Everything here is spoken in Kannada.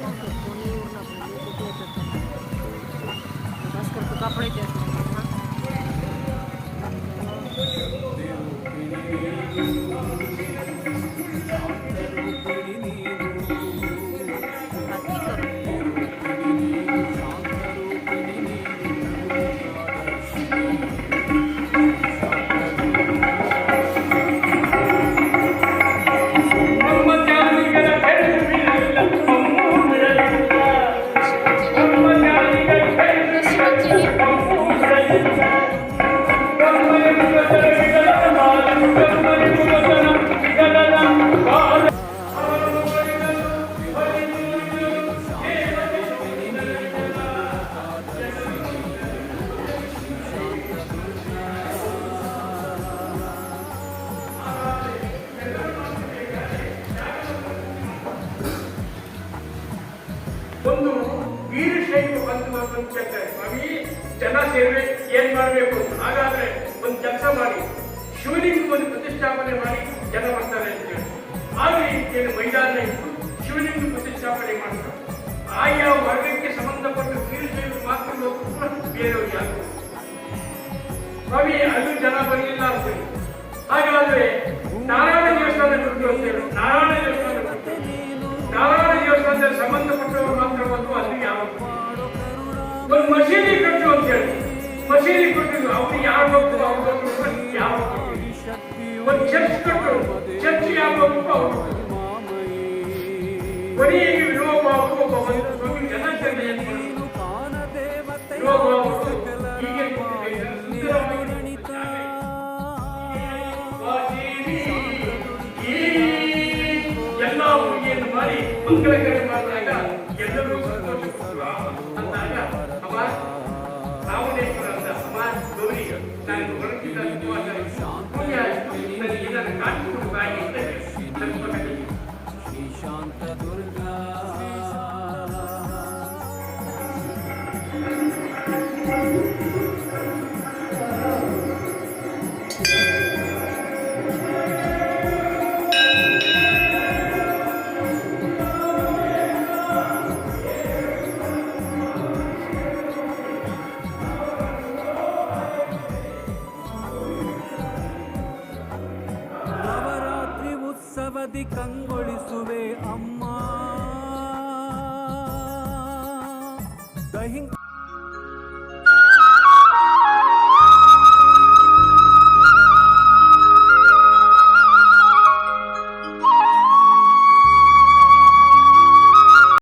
कोणी येऊन आपल्याला कुठे येतात बस करतो कापड येते ಒಂದು ವೀರಶೈವ ಬಂಧು ಕೇಳ್ತಾರೆ ಸ್ವಾಮಿ ಜನ ಸೇವೆ ಏನ್ ಮಾಡಬೇಕು ಹಾಗಾದ್ರೆ ಒಂದು ಕೆಲಸ ಮಾಡಿ ಶಿವಲಿಂಗ ಒಂದು ಪ್ರತಿಷ್ಠಾಪನೆ ಮಾಡಿ ಜನ ಬರ್ತಾರೆ ಅಂತ ಹೇಳಿ ಆದ್ರೆ ಏನು ಮೈದಾನ ಇಟ್ಟು ಶಿವಲಿಂಗ ಪ್ರತಿಷ್ಠಾಪನೆ ಮಾಡ್ತಾರೆ ಆಯಾ ವರ್ಗಕ್ಕೆ ಸಂಬಂಧಪಟ್ಟ ವೀರಶೈವ ಮಾತ್ರ ಬೇರೆಯವರು ಯಾರು ಸ್ವಾಮಿ ಅಲ್ಲೂ ಜನ ಬರಲಿಲ್ಲ ಅಂತ ಹಾಗಾದ್ರೆ ನಾರಾಯಣ ದೇವಸ್ಥಾನ ಕೊಟ್ಟು ಅಂತ ಹೇಳಿ ನಾರಾಯಣ ದೇವಸ್ಥಾನದಲ್ಲಿ ಸಂಬಂಧಪಟ್ಟವರು ಮಾತ್ರ ಬಂದು ಅಲ್ಲಿ ಯಾವ ಒಂದು ಮಸೀದಿ ಕಟ್ಟು ಅಂತ ಹೇಳಿ ಮಸೀದಿ ಕಟ್ಟಿದ್ರು ಅವ್ರು ಯಾರು ಹೋಗ್ತದೆ ಅವ್ರು ಯಾವ ಒಂದು ಚರ್ಚ್ ಕಟ್ಟು ಚರ್ಚ್ ಯಾವ ಹೋಗ್ಬೇಕು ಅವರು ಕೊನೆಗೆ ವಿರೋಧ ಜನ ಎಲ್ಲ ಹುಡುಗಿಯನ್ನು ಮಾಡಿ ಮಂಗಳಕರ ಮಾಡಿದಾಗ ಎಲ್ಲರೂ ಅಂದಾಗ ಅಮ್ಮ ರಾಮನೇಶ್ವರ ಅಂತ ಅಮ್ಮ ಗೌರಿ ನಾನು ಹೊರಟಿದ್ದ ಇದನ್ನು ಕಾಣಿಸಿಕೊಂಡು ಬಾಯಿ ಶಾಂತ ದುರ್ಗಾ ಉತ್ಸವದಿ ಕಂಗೊಳಿಸುವೆ ಅಮ್ಮ ದಹಿಂಕ